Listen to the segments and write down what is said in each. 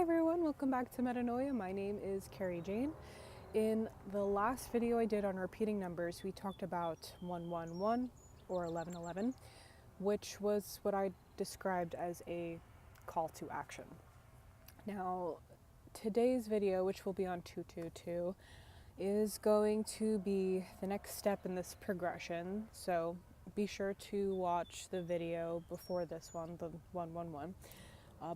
Hi everyone, welcome back to Metanoia. My name is Carrie Jane. In the last video I did on repeating numbers, we talked about 111 or 1111, which was what I described as a call to action. Now, today's video, which will be on 222, is going to be the next step in this progression. So be sure to watch the video before this one, the 111.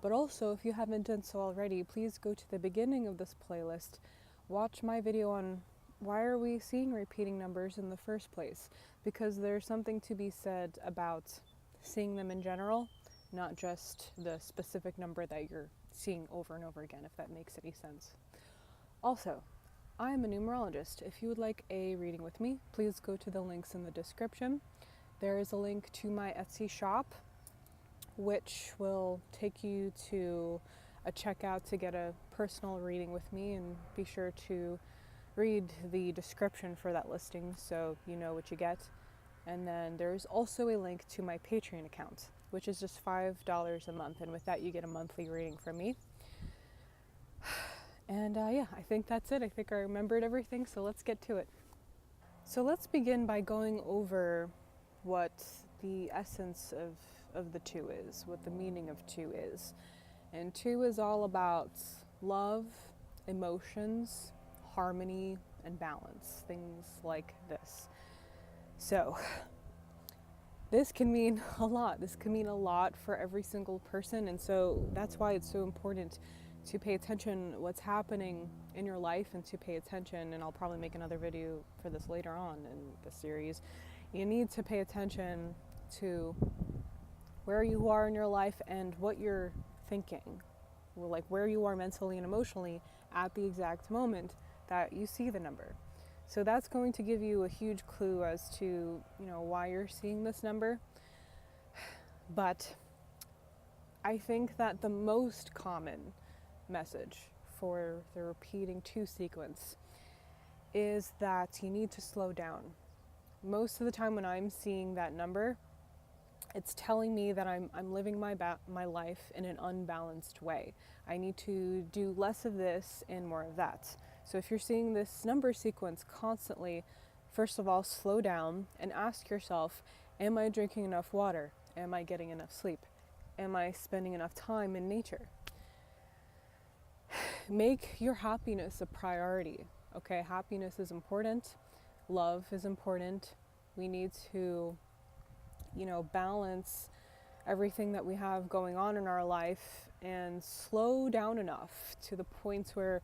But also, if you haven't done so already, please go to the beginning of this playlist, watch my video on why are we seeing repeating numbers in the first place, because there's something to be said about seeing them in general, not just the specific number that you're seeing over and over again, if that makes any sense. Also, I'm a numerologist. If you would like a reading with me, please go to the links in the description. There is a link to my Etsy shop, which will take you to a checkout to get a personal reading with me, and be sure to read the description for that listing so you know what you get. And then there's also a link to my Patreon account, which is just $5 a month, and with that you get a monthly reading from me. And yeah, I think that's it. I think I remembered everything, so let's get to it. So let's begin by going over what the essence of the two is, what the meaning of two is. And two is all about love, emotions, harmony, and balance, things like this. So this can mean a lot. This can mean a lot for every single person, and so that's why it's so important to pay attention what's happening in your life, and to pay attention, and I'll probably make another video for this later on in the series. You need to pay attention to where you are in your life and what you're thinking, like where you are mentally and emotionally at the exact moment that you see the number. So that's going to give you a huge clue as to, why you're seeing this number. But I think that the most common message for the repeating two sequence is that you need to slow down. Most of the time when I'm seeing that number, it's telling me that I'm living my life in an unbalanced way. I need to do less of this and more of that. So if you're seeing this number sequence constantly, first of all, slow down and ask yourself, am I drinking enough water? Am I getting enough sleep? Am I spending enough time in nature? Make your happiness a priority, okay? Happiness is important. Love is important. We need to, balance everything that we have going on in our life and slow down enough to the point where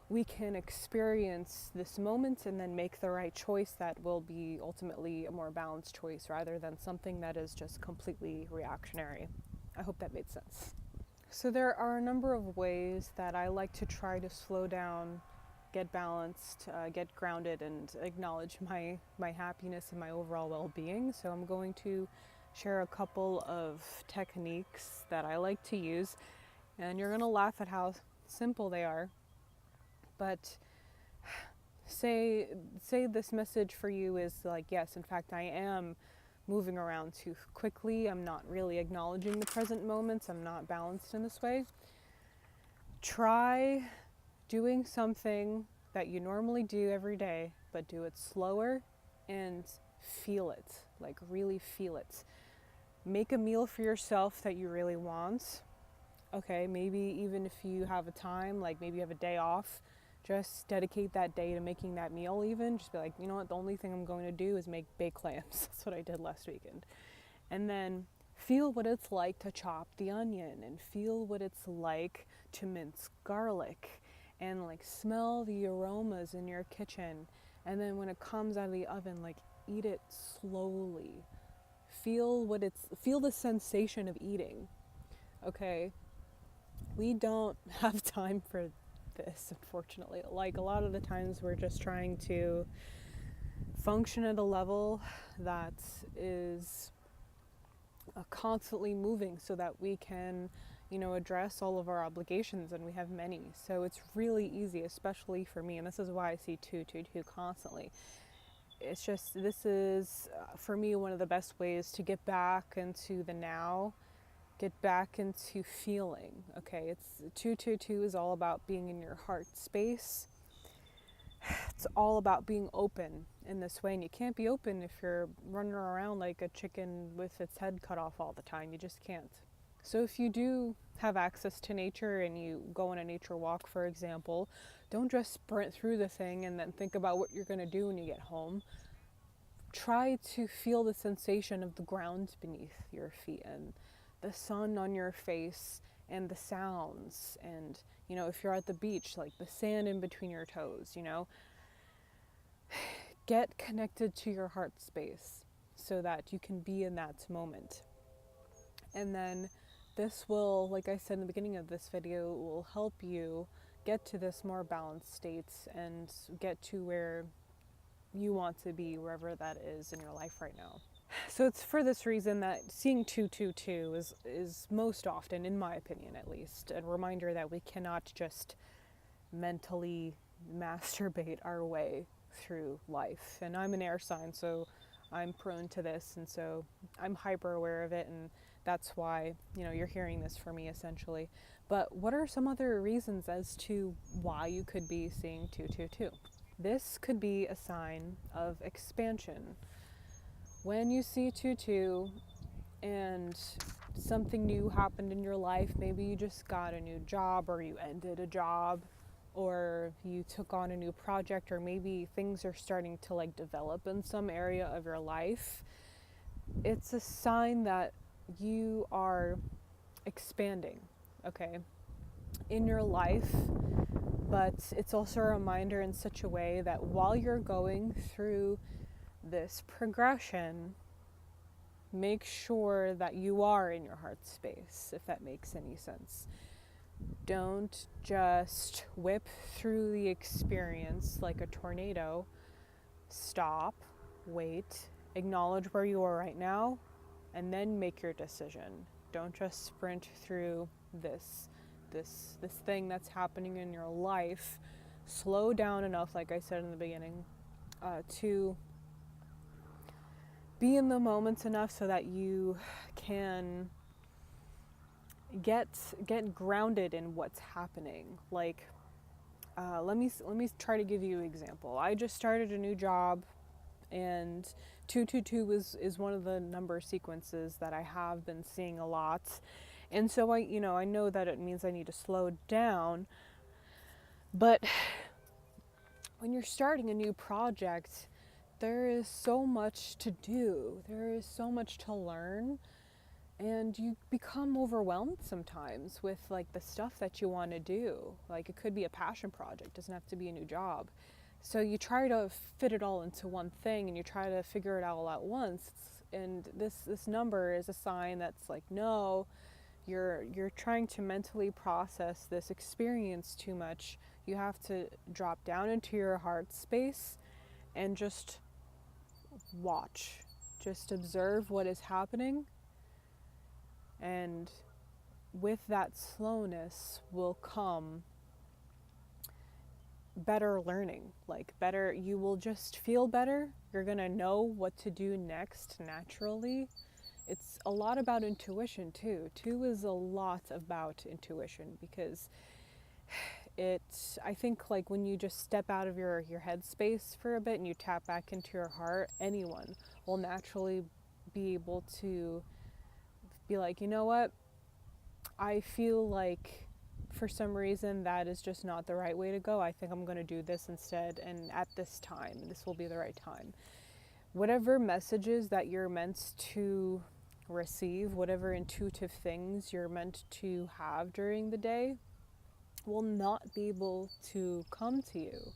we can experience this moment and then make the right choice that will be ultimately a more balanced choice rather than something that is just completely reactionary. I hope that made sense. So there are a number of ways that I like to try to slow down, get balanced, get grounded, and acknowledge my happiness and my overall well-being. So I'm going to share a couple of techniques that I like to use, and you're going to laugh at how simple they are. But say this message for you is like, yes, in fact, I am moving around too quickly. I'm not really acknowledging the present moments. I'm not balanced in this way. Try doing something that you normally do every day, but do it slower and feel it, like really feel it. Make a meal for yourself that you really want. Okay, maybe even if you have a time, like maybe you have a day off, just dedicate that day to making that meal even. Just be like, you know what, the only thing I'm going to do is make baked clams. That's what I did last weekend. And then feel what it's like to chop the onion, and feel what it's like to mince garlic, and like smell the aromas in your kitchen. And then when it comes out of the oven, like eat it slowly. Feel the sensation of eating. Okay? We don't have time for this, unfortunately. Like a lot of the times we're just trying to function at a level that is constantly moving so that we can, address all of our obligations, and we have many. So it's really easy, especially for me, and this is why I see 222 constantly. It's just, this is, for me, one of the best ways to get back into the now, Get back into feeling. Okay, it's 222 is all about being in your heart space. It's all about being open in this way, and you can't be open if you're running around like a chicken with its head cut off all the time. You just can't. So if you do have access to nature and you go on a nature walk, for example, don't just sprint through the thing and then think about what you're going to do when you get home. Try to feel the sensation of the ground beneath your feet and the sun on your face and the sounds, and if you're at the beach, like the sand in between your toes. Get connected to your heart space so that you can be in that moment. And then this will, like I said in the beginning of this video, will help you get to this more balanced state and get to where you want to be, wherever that is in your life right now. So it's for this reason that seeing 222 is most often, in my opinion at least, a reminder that we cannot just mentally masturbate our way through life. And I'm an air sign, so I'm prone to this, and so I'm hyper aware of it, and that's why you're hearing this from me essentially. But what are some other reasons as to why you could be seeing 222? This could be a sign of expansion. When you see 22 and something new happened in your life, maybe you just got a new job, or you ended a job, or you took on a new project, or maybe things are starting to develop in some area of your life, it's a sign that you are expanding, okay, in your life. But it's also a reminder in such a way that while you're going through this progression, make sure that you are in your heart space, if that makes any sense. Don't just whip through the experience like a tornado. Stop, wait, acknowledge where you are right now, and then make your decision. Don't just sprint through this thing that's happening in your life. Slow down enough, like I said in the beginning, to be in the moments enough so that you can get grounded in what's happening. Let me try to give you an example. I just started a new job, and 222 is one of the number sequences that I have been seeing a lot. And so I know that it means I need to slow down. But when you're starting a new project, there is so much to do. There is so much to learn. And you become overwhelmed sometimes with the stuff that you want to do. It could be a passion project, it doesn't have to be a new job. So you try to fit it all into one thing, and you try to figure it all at once. And this number is a sign that's no, you're trying to mentally process this experience too much. You have to drop down into your heart space and just watch. Just observe what is happening. And with that slowness will come better learning. You will just feel better. You're gonna know what to do next naturally. It's a lot about intuition too. 2 is a lot about intuition, because I think when you just step out of your head space for a bit and you tap back into your heart, anyone will naturally be able to be you know what, I feel for some reason that is just not the right way to go. I think I'm going to do this instead, and at this time, this will be the right time. Whatever messages that you're meant to receive, whatever intuitive things you're meant to have during the day, will not be able to come to you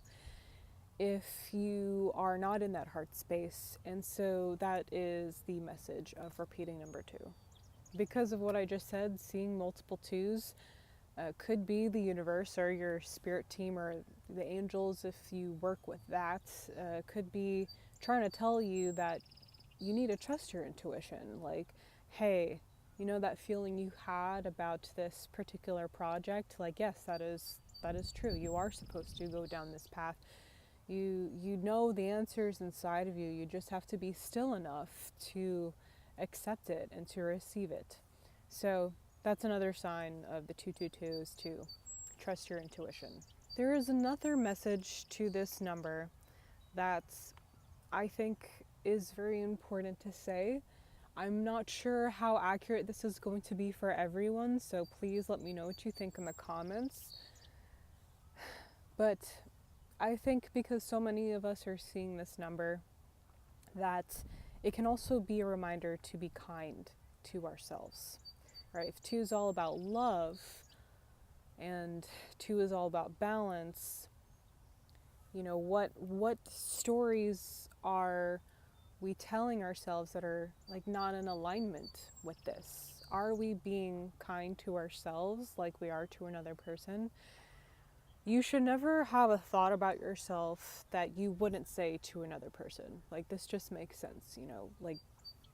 if you are not in that heart space. And so that is the message of repeating number 2. Because of what I just said, seeing multiple 2s could be the universe or your spirit team or the angels, if you work with that, could be trying to tell you that you need to trust your intuition. Hey, that feeling you had about this particular project, yes, that is true. You are supposed to go down this path. You know the answers inside of you. You just have to be still enough to accept it and to receive it. So that's another sign of the 222 is to trust your intuition. There is another message to this number that I think is very important to say. I'm not sure how accurate this is going to be for everyone, so please let me know what you think in the comments. But I think because so many of us are seeing this number, that it can also be a reminder to be kind to ourselves, right? If 2 is all about love and 2 is all about balance, you know, what stories are we telling ourselves that are like not in alignment with this? Are we being kind to ourselves like we are to another person? You should never have a thought about yourself that you wouldn't say to another person. Like, this just makes sense, you know, like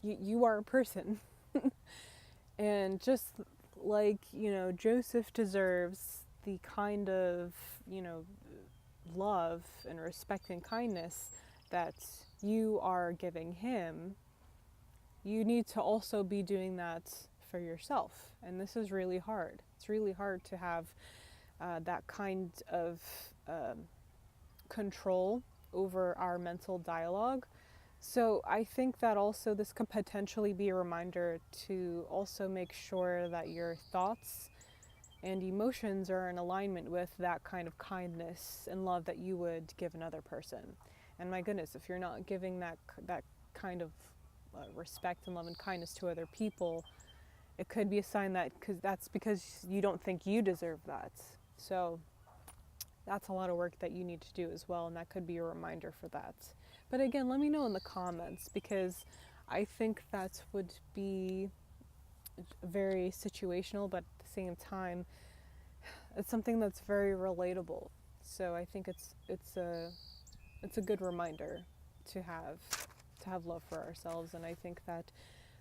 you are a person. And just like, you know, Joseph deserves the kind of, you know, love and respect and kindness that you are giving him, you need to also be doing that for yourself. And this is really hard. It's really hard to have that kind of control over our mental dialogue. So I think that also this could potentially be a reminder to also make sure that your thoughts and emotions are in alignment with that kind of kindness and love that you would give another person. And my goodness, if you're not giving that kind of respect and love and kindness to other people, it could be a sign that that's because you don't think you deserve that. So that's a lot of work that you need to do as well, and that could be a reminder for that. But again, let me know in the comments, because I think that would be very situational, but at the same time, it's something that's very relatable. So I think it's a good reminder to have love for ourselves. And I think that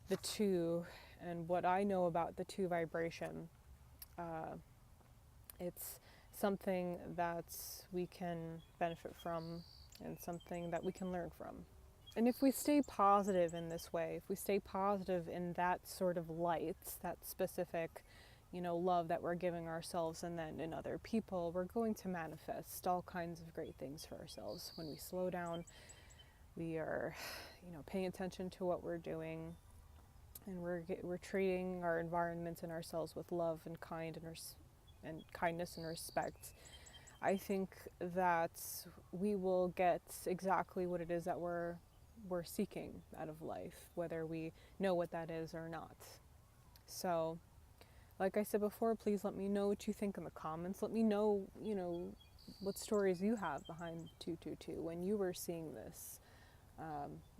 the 2, and what I know about the 2 vibration, it's something that we can benefit from and something that we can learn from. And if we stay positive in this way, if we stay positive in that sort of light, that specific, you know, love that we're giving ourselves and then in other people, we're going to manifest all kinds of great things for ourselves. When we slow down, we are, you know, paying attention to what we're doing, and we're treating our environment and ourselves with love and kindness and respect. I think that we will get exactly what it is that we're seeking out of life, whether we know what that is or not. So, like I said before, please let me know what you think in the comments. Let me know, you know, what stories you have behind 222 when you were seeing this.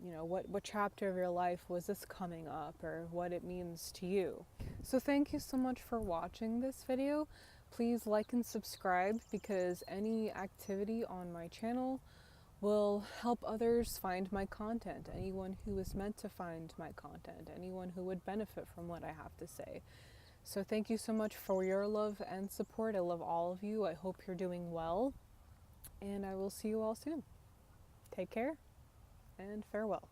You know, what chapter of your life was this coming up, or what it means to you. So thank you so much for watching this video. Please like and subscribe, because any activity on my channel will help others find my content. Anyone who is meant to find my content, anyone who would benefit from what I have to say. So thank you so much for your love and support. I love all of you. I hope you're doing well, and I will see you all soon. Take care and farewell.